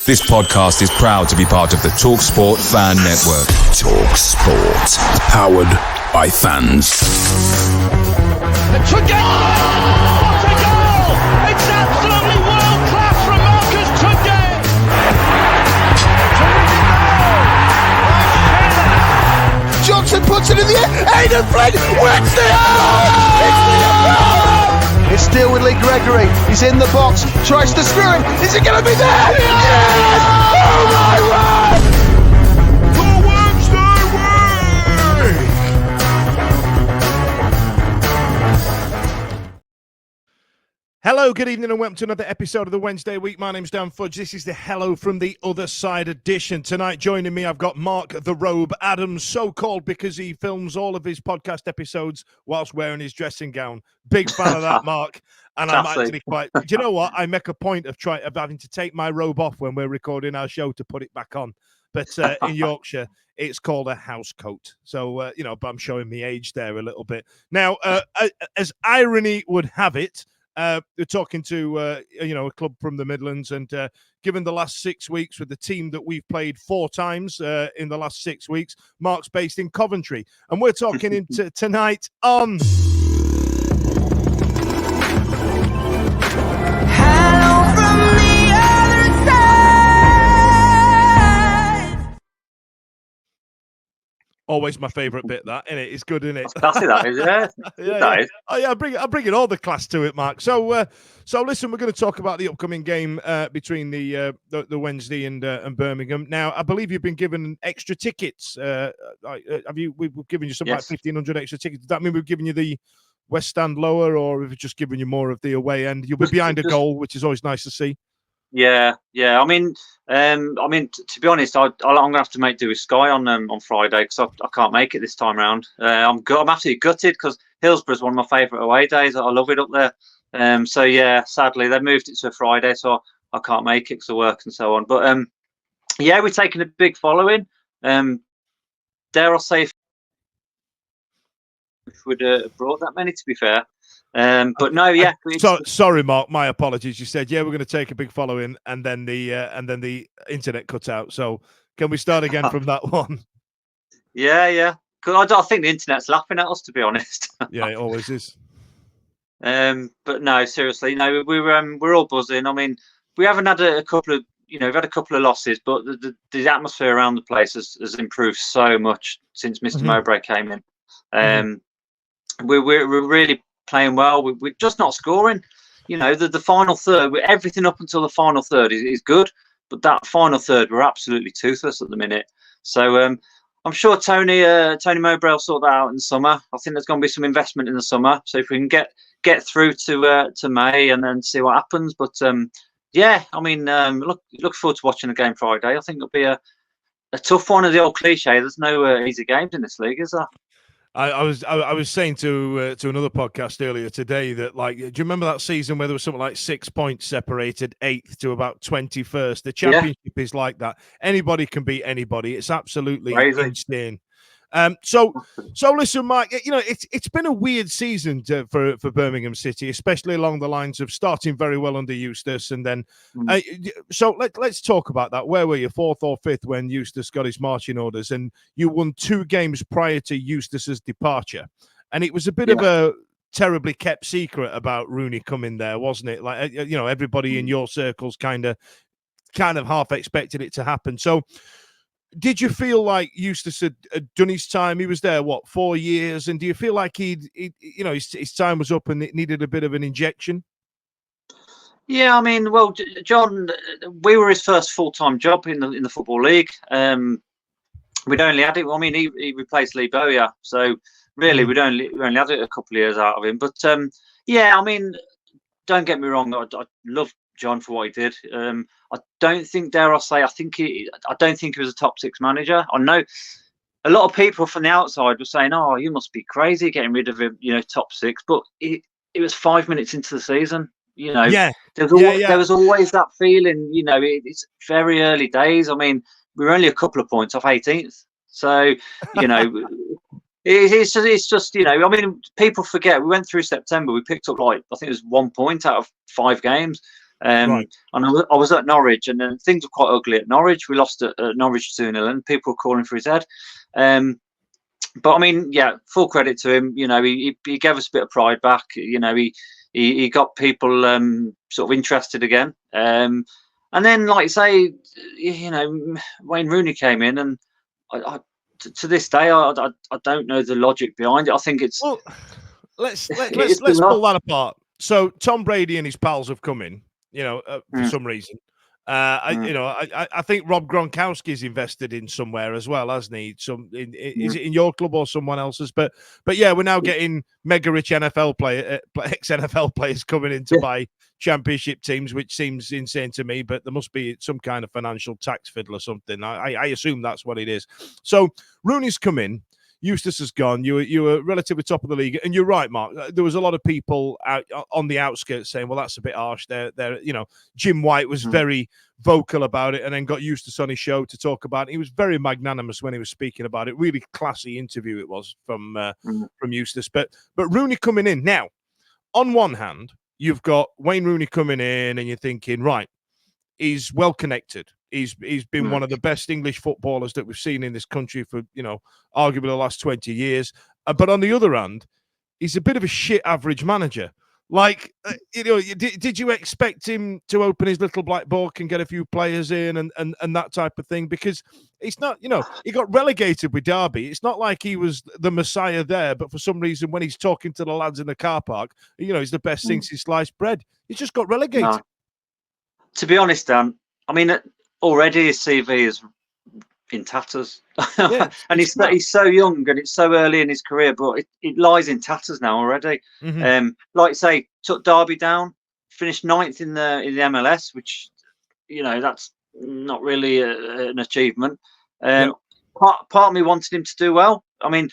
This podcast is proud to be part of the Talk Sport Fan Network. Talk Sport. Powered by fans. It's a goal! What a goal! It's absolutely world class from Marcus Tunde! Johnson puts it in the air. Aidan Flynn wins the goal! It's still with Lee Gregory. He's in the box. Tries to screw him. Is it going to be there? Yes! Oh my word! The Wednesday Week! Hello, good evening and welcome to another episode of the Wednesday Week. My name's Dan Fudge. This is the Hello from the Other Side edition. Tonight joining me, I've got Mark the Robe Adams, so called because he films all of his podcast episodes whilst wearing his dressing gown. Big fan of that, Mark. And I'm actually quite... Do you know what? I make a point of having to take my robe off when we're recording our show to put it back on. But in Yorkshire, it's called a house coat. So, but I'm showing my age there a little bit. Now, as irony would have it, we're talking to a club from the Midlands, and given the last 6 weeks with the team that we've played 4 times in the last 6 weeks, Mark's based in Coventry, and we're talking into tonight on. Hello from the other side. Always my favourite bit, that, isn't it? It's good, isn't it? That's classy, that is, yeah. Yeah. Oh, yeah, I'm bringing all the class to it, Mark. So listen, we're going to talk about the upcoming game between the Wednesday and Birmingham. Now, I believe you've been given extra tickets. We've given you something like 1,500 extra tickets. Does that mean we've given you the West Stand lower, or have we just given you more of the away end? You'll be behind a goal, which is always nice to see. Yeah. I mean, to be honest, I'm gonna have to make do with Sky on Friday because I can't make it this time round. I'm absolutely gutted because Hillsborough is one of my favourite away days. I love it up there. So yeah, sadly they moved it to a Friday, so I can't make it because of work and so on. But we're taking a big following. Dare I say, if we'd have brought that many, to be fair. But no, yeah. Sorry, Mark. My apologies. You said we're going to take a big following, and then the internet cut out. So can we start again from that one? Yeah. Because I think the internet's laughing at us, to be honest. Yeah, it always is. But no, seriously, no, we're all buzzing. I mean, we haven't had a couple of, we've had a couple of losses, but the atmosphere around the place has improved so much since Mr. Mowbray came in. We're really playing well. We're just not scoring. The final third, everything up until the final third is good, but that final third, we're absolutely toothless at the minute. So I'm sure Tony Mowbray will sort that out in the summer. I think there's going to be some investment in the summer. So if we can get through to May and then see what happens. But look forward to watching the game Friday. I think it'll be a tough one. Of the old cliche, there's no easy games in this league, is there? I was saying to another podcast earlier today that, like, do you remember that season where there was something like 6 points separated 8th to about 21st? The championship is like that. Anybody can beat anybody. It's absolutely insane. So listen, Mike. It's been a weird season for Birmingham City, especially along the lines of starting very well under Eustace, and then. So let's talk about that. Where were you, 4th or 5th, when Eustace got his marching orders, and you won 2 games prior to Eustace's departure, and it was a bit of a terribly kept secret about Rooney coming there, wasn't it? Like everybody in your circles kind of half expected it to happen. So. Did you feel like Eustace had done his time? He was there, 4 years? And do you feel like his time was up and it needed a bit of an injection? Yeah, I mean, well, John, we were his first full-time job in the Football League. We'd only had it. I mean, he replaced Lee Bowyer, so really we only had it a couple of years out of him. But I mean, don't get me wrong, I love John for what he did. I don't think, dare I say, I don't think he was a top 6 manager. I know a lot of people from the outside were saying, "Oh, you must be crazy getting rid of him, top 6." But it was 5 minutes into the season. There was always that feeling. It's very early days. I mean, we were only a couple of points off 18th, so It's just, I mean, people forget we went through September. We picked up I think it was 1 point out of 5 games. Right. And I was at Norwich, and then things were quite ugly at Norwich. We lost at Norwich 2-0, and people were calling for his head. But I mean, yeah, full credit to him. You know, he gave us a bit of pride back. You know, he got people sort of interested again. And then, like you say, you know, Wayne Rooney came in, and to this day, I don't know the logic behind it. I think it's let's it's pull that apart. So Tom Brady and his pals have come in, you know, for some reason. I think Rob Gronkowski's invested in somewhere as well, hasn't he? Is it in your club or someone else's? But yeah, we're now getting mega rich NFL ex-NFL players coming in to buy championship teams, which seems insane to me. But there must be some kind of financial tax fiddle or something. I assume that's what it is. So Rooney's come in. Eustace has gone. You were relatively top of the league, and you're right, Mark. There was a lot of people out on the outskirts saying, "Well, that's a bit harsh." There, you know, Jim White was very vocal about it, and then got Eustace on his show to talk about it. He was very magnanimous when he was speaking about it. Really classy interview it was from Eustace. But Rooney coming in now. On one hand, you've got Wayne Rooney coming in, and you're thinking, right, he's well connected. He's been one of the best English footballers that we've seen in this country for, you know, arguably the last 20 years. But on the other hand, he's a bit of a shit average manager. Like, you know, did you expect him to open his little black book and get a few players in and that type of thing? Because it's not, you know, he got relegated with Derby. It's not like he was the messiah there, but for some reason, when he's talking to the lads in the car park, you know, he's the best thing since sliced bread. He just got relegated. No. To be honest, Dan, I mean, already his CV is in tatters. Yeah, and he's so young and it's so early in his career, but it lies in tatters now already. Like you say, took Derby down, finished 9th in the MLS, which, you know, that's not really an achievement. Part of me wanted him to do well. I mean,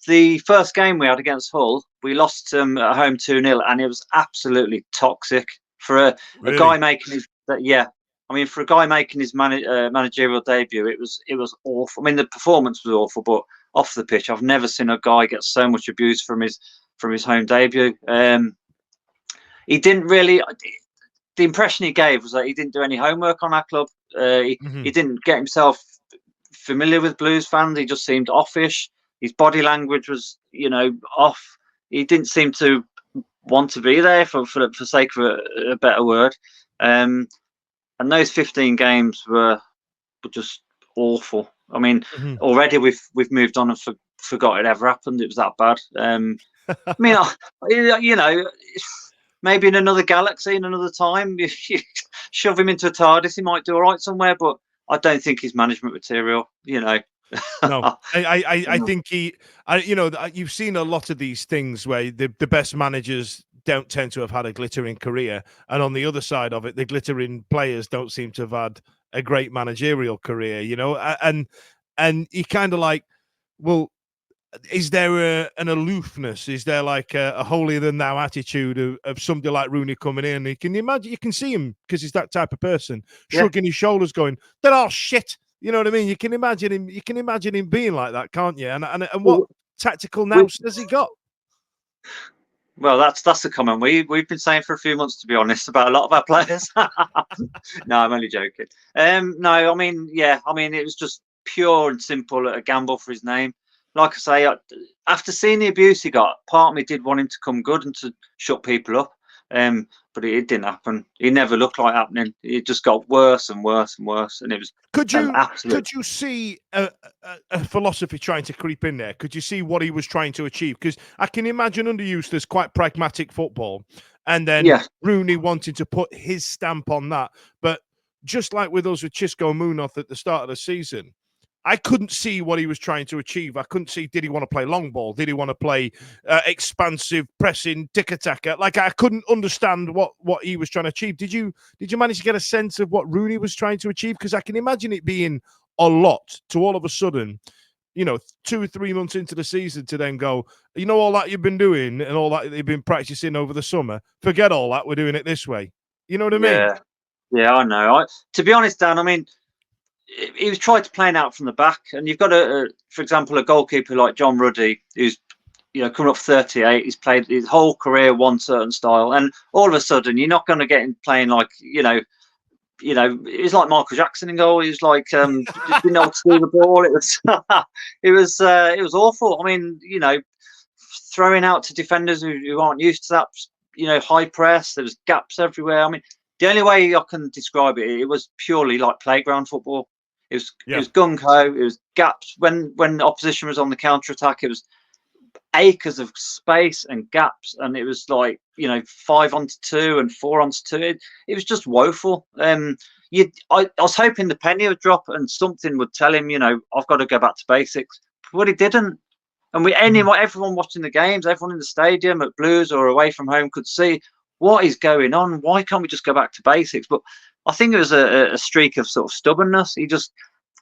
the first game we had against Hull, we lost at home 2-0, and it was absolutely toxic for a guy making his I mean, for a guy making his managerial debut, it was awful. I mean, the performance was awful, but off the pitch, I've never seen a guy get so much abuse from his home debut. He didn't really. The impression he gave was that he didn't do any homework on our club. He didn't get himself familiar with Blues fans. He just seemed offish. His body language was, you know, off. He didn't seem to want to be there for sake of a better word. And those 15 games were just awful. I mean, already we've moved on and forgot it ever happened. It was that bad. I mean, you know, maybe in another galaxy, in another time, you shove him into a TARDIS, he might do all right somewhere. But I don't think he's management material. You know. No, I think you know, you've seen a lot of these things where the best managers don't tend to have had a glittering career, and on the other side of it, the glittering players don't seem to have had a great managerial career, you know. And you kind of like, well, is there an aloofness? Is there like a holier than thou attitude of somebody like Rooney coming in? You can imagine, you can see him because he's that type of person, shrugging his shoulders, going, "They're all shit." You know what I mean? You can imagine him. You can imagine him being like that, can't you? And what tactical nous has he got? Well, that's the comment we've been saying for a few months, to be honest, about a lot of our players. No, I'm only joking. No, I mean, it was just pure and simple a gamble for his name. Like I say, after seeing the abuse he got, part of me did want him to come good and to shut people up. But it didn't happen. It never looked like happening. It just got worse and worse and worse, and it was. Could you see a philosophy trying to creep in there? Could you see what he was trying to achieve? Because I can imagine under Eustace quite pragmatic football, and then Rooney wanting to put his stamp on that. But just like with us with Xisco Munoz at the start of the season, I couldn't see what he was trying to achieve. I couldn't see, did he want to play long ball? Did he want to play expansive, pressing, tick-a-tacker? Like, I couldn't understand what he was trying to achieve. Did you manage to get a sense of what Rooney was trying to achieve? Because I can imagine it being a lot to all of a sudden, you know, 2 or 3 months into the season to then go, you know, all that you've been doing and all that you've been practicing over the summer, forget all that, we're doing it this way. You know what I mean? Yeah, I know. To be honest, Dan, I mean, he was trying to play it out from the back, and you've got for example, a goalkeeper like John Ruddy, who's coming up 38, he's played his whole career one certain style, and all of a sudden you're not going to get him playing like it's like Michael Jackson in goal. He was like just didn't know what to do with the ball. It was it was awful. I mean, throwing out to defenders who aren't used to that, high press. There was gaps everywhere. I mean, the only way I can describe it, it was purely like playground football. It was gung ho. It was gaps when the opposition was on the counter attack. It was acres of space and gaps, and it was like 5 on 2 and 4 on 2. It was just woeful. I was hoping the penny would drop and something would tell him, I've got to go back to basics, but it didn't. And everyone watching the games, everyone in the stadium at Blues or away from home could see what is going on. Why can't we just go back to basics? But I think it was a streak of sort of stubbornness. He just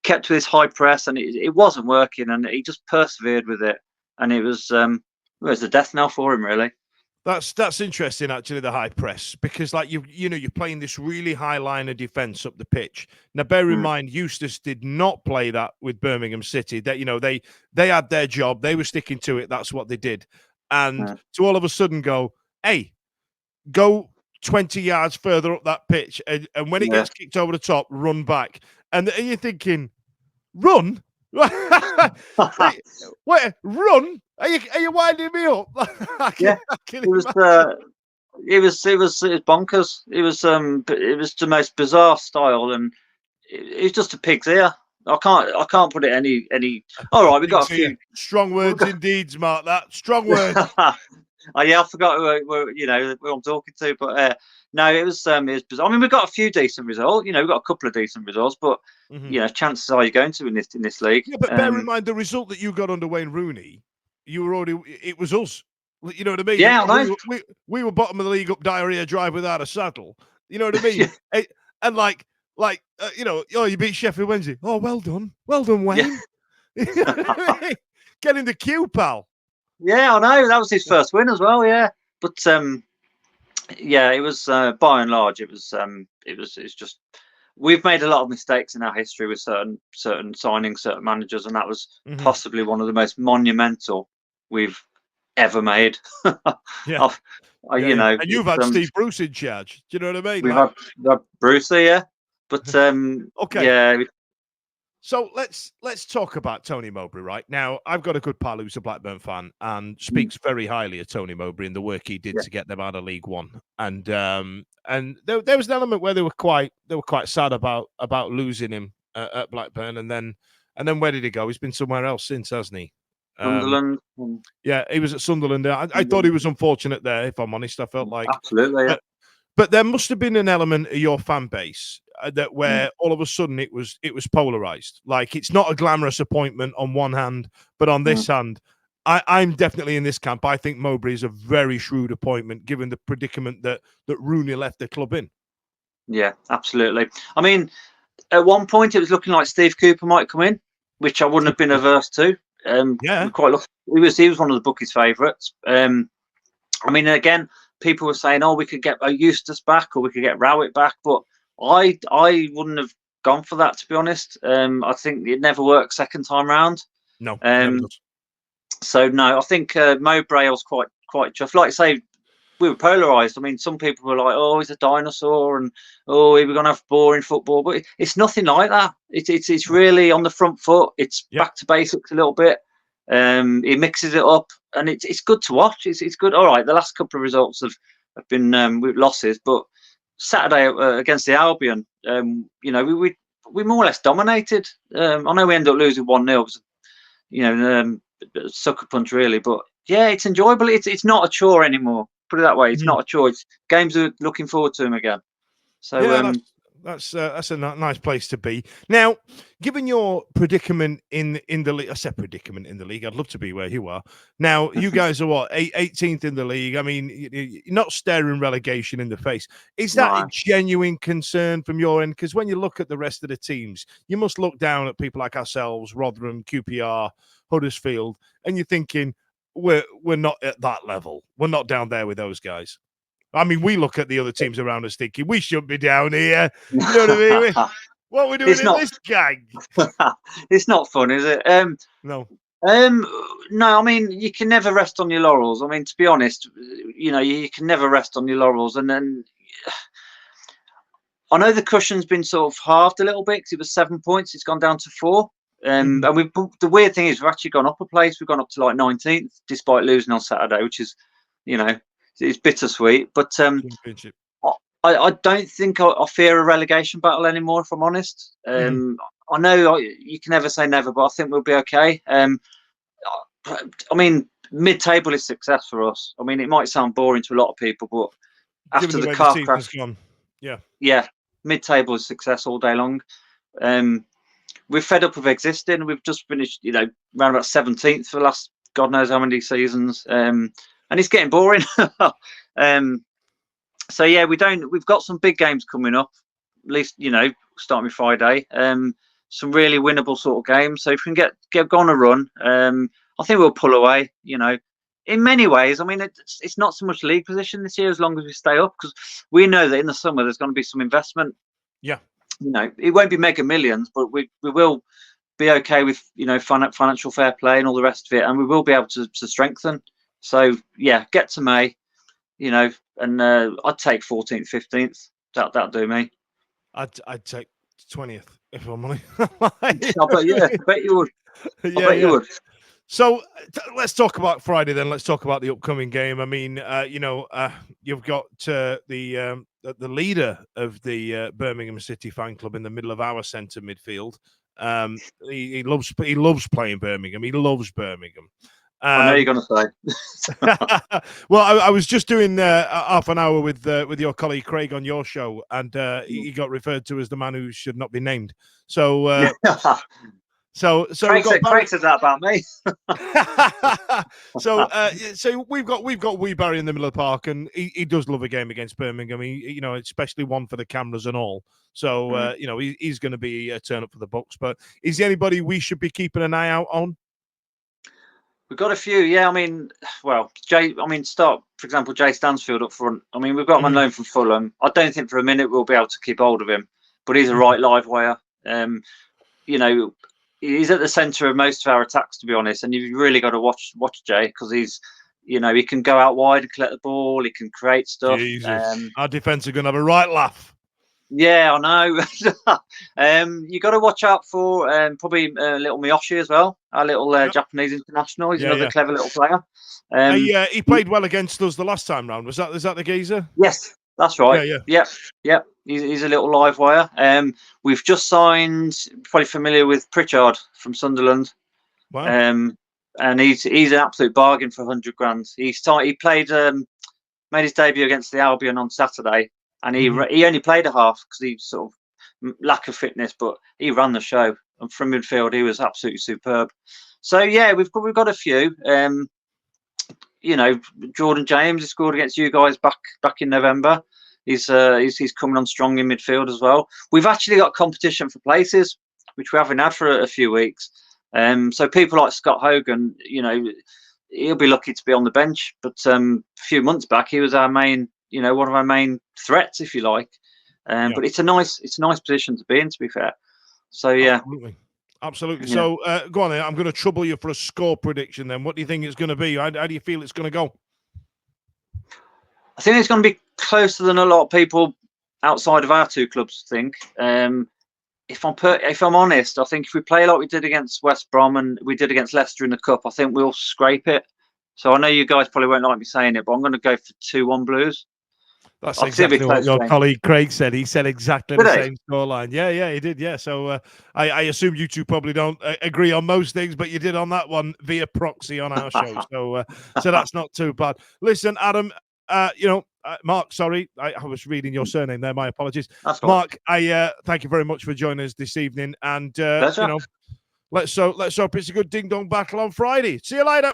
kept with his high press, and it wasn't working, and he just persevered with it. And it was a death knell for him, really. That's interesting, actually, the high press, because like you're playing this really high line of defence up the pitch. Now, bear in mind, Eustace did not play that with Birmingham City. That they had their job, they were sticking to it. That's what they did, and to all of a sudden go, hey, go 20 yards further up that pitch, and when it gets kicked over the top, run back, and you're thinking, run. Wait, run? Are you winding me up? It was bonkers. It was the most bizarre style, and it was just a pig's ear. I can't put it any. All right, we got a few strong words indeed, Mark. That strong words. Oh yeah, I forgot who I'm talking to, but no, it was bizarre. I mean, we got a few decent results. We got a couple of decent results, but chances are you're going to in this league. Yeah, but bear in mind the result that you got under Wayne Rooney. It was us. You know what I mean? Yeah, I know. We were bottom of the league up Diarrhea Drive without a saddle. You know what I mean? And you beat Sheffield Wednesday. Oh, well done, Wayne. Yeah. Get in the queue, pal. Yeah, I know. That was his first win as well. Yeah, but it was by and large, it's just we've made a lot of mistakes in our history with certain signings, certain managers, and that was possibly one of the most monumental we've ever made. And you've had Steve Bruce in charge. Do you know what I mean? We've had Bruce there, yeah. But okay, yeah. So let's talk about Tony Mowbray right now. I've got a good pal who's a Blackburn fan and speaks very highly of Tony Mowbray and the work he did to get them out of League One. And there was an element where they were quite sad about losing him at Blackburn. And then where did he go? He's been somewhere else since, hasn't he? Sunderland. Yeah, he was at Sunderland. I thought he was unfortunate there. If I'm honest, I felt like absolutely. Yeah. But there must have been an element of your fan base that where all of a sudden it was polarized. Like, it's not a glamorous appointment on one hand, but on this hand, I'm definitely in this camp. I think Mowbray is a very shrewd appointment given the predicament that Rooney left the club in. Yeah, absolutely. I mean, at one point it was looking like Steve Cooper might come in, which I wouldn't have been averse to. Quite lucky. He was one of the bookies' favourites. I mean, again, people were saying, "Oh, we could get Eustace back, or we could get Rowett back," but I wouldn't have gone for that, to be honest. I think it never worked second time round. No. So no, I think Mowbray was quite chuffed. Like I say, we were polarised. I mean, some people were like, "Oh, he's a dinosaur," and "Oh, we're going to have boring football," but it's nothing like that. It's really on the front foot. It's back to basics a little bit. He mixes it up, and it's good to watch. It's good. All right, the last couple of results have been with losses, but Saturday against the Albion, we more or less dominated. I know we ended up losing 1-0, sucker punch really, but yeah, it's enjoyable. It's not a chore anymore. Put it that way. It's not a chore. Games are looking forward to them again. So that's a nice place to be. Now, given your predicament in the league, I said predicament in the league. I'd love to be where you are. Now, you guys are what, 18th in the league. I mean, you're not staring relegation in the face. Is that a genuine concern from your end? Because when you look at the rest of the teams, you must look down at people like ourselves, Rotherham, QPR, Huddersfield, and you're thinking, we're not at that level. We're not down there with those guys. I mean, we look at the other teams around us thinking we shouldn't be down here. You know what I mean? What are we doing in this gang? It's not fun, is it? No. No, I mean, you can never rest on your laurels. I mean, to be honest, you can never rest on your laurels. And then I know the cushion's been sort of halved a little bit because it was 7 points. It's gone down to 4. And the weird thing is we've actually gone up a place. We've gone up to like 19th despite losing on Saturday, which is, it's bittersweet. But I don't think I fear a relegation battle anymore, if I'm honest. I know you can never say never, but I think we'll be okay. I mean, mid-table is success for us. I mean, it might sound boring to a lot of people, but after the car crash, yeah, mid-table is success all day long. We're fed up with existing. We've just finished, around about 17th for the last God knows how many seasons, and it's getting boring. So yeah, we've got some big games coming up. At least starting with Friday. Some really winnable sort of games. So if we can get on a run, I think we'll pull away. In many ways, I mean, it's not so much league position this year as long as we stay up, because we know that in the summer there's going to be some investment. Yeah. It won't be mega millions, but we will be okay with financial fair play and all the rest of it, and we will be able to strengthen. So yeah, get to May, and I'd take 14th, 15th. That'll do me. I'd take 20th if I'm honest. I bet you would. I bet you would. So let's talk about Friday then. Let's talk about the upcoming game. I mean, you've got the leader of the Birmingham City fan club in the middle of our centre midfield. He loves playing Birmingham. He loves Birmingham. I know you're going to say. Well, I was just doing half an hour with your colleague Craig on your show, and he got referred to as the man who should not be named. So, so Craig said that about me. So we've got Wee Barry in the middle of the park, and he does love a game against Birmingham. He especially one for the cameras and all. So he's going to be a turn up for the Bucks. But is there anybody we should be keeping an eye out on? We've got a few, yeah. I mean, start, for example, Jay Stansfield up front. I mean, we've got him on loan from Fulham. I don't think for a minute we'll be able to keep hold of him, but he's a right live wire. He's at the centre of most of our attacks, to be honest, and you've really got to watch Jay, because he's, he can go out wide and collect the ball. He can create stuff. Our defence are going to have a right laugh. Yeah, I know. You got to watch out for probably little Miyoshi as well, our little Japanese international. He's another clever little player. He played well against us the last time round. Is that the geezer? Yes, that's right. Yeah. He's a little live wire. We've just signed, probably familiar with Pritchard from Sunderland. Wow. And he's an absolute bargain for 100 grand. He played, made his debut against the Albion on Saturday. And he only played a half because he sort of lack of fitness, but he ran the show. And from midfield, he was absolutely superb. So yeah, we've got a few. Jordan James, he scored against you guys back in November. He's coming on strong in midfield as well. We've actually got competition for places, which we haven't had for a few weeks. So people like Scott Hogan, he'll be lucky to be on the bench. But a few months back, he was our main. One of our main threats, if you like. But it's a nice position to be in, to be fair. So yeah, absolutely. Yeah. So go on then. I'm going to trouble you for a score prediction. Then, what do you think it's going to be? How do you feel it's going to go? I think it's going to be closer than a lot of people outside of our two clubs think. If I'm honest, I think if we play like we did against West Brom and we did against Leicester in the Cup, I think we'll scrape it. So I know you guys probably won't like me saying it, but I'm going to go for 2-1 Blues. That's exactly what your colleague Craig said. He said exactly the same scoreline. Yeah, he did. Yeah. So I assume you two probably don't agree on most things, but you did on that one via proxy on our show. So that's not too bad. Listen, Adam, Mark, sorry, I was reading your surname there. My apologies. Mark, I thank you very much for joining us this evening. And, let's hope it's a good ding-dong battle on Friday. See you later.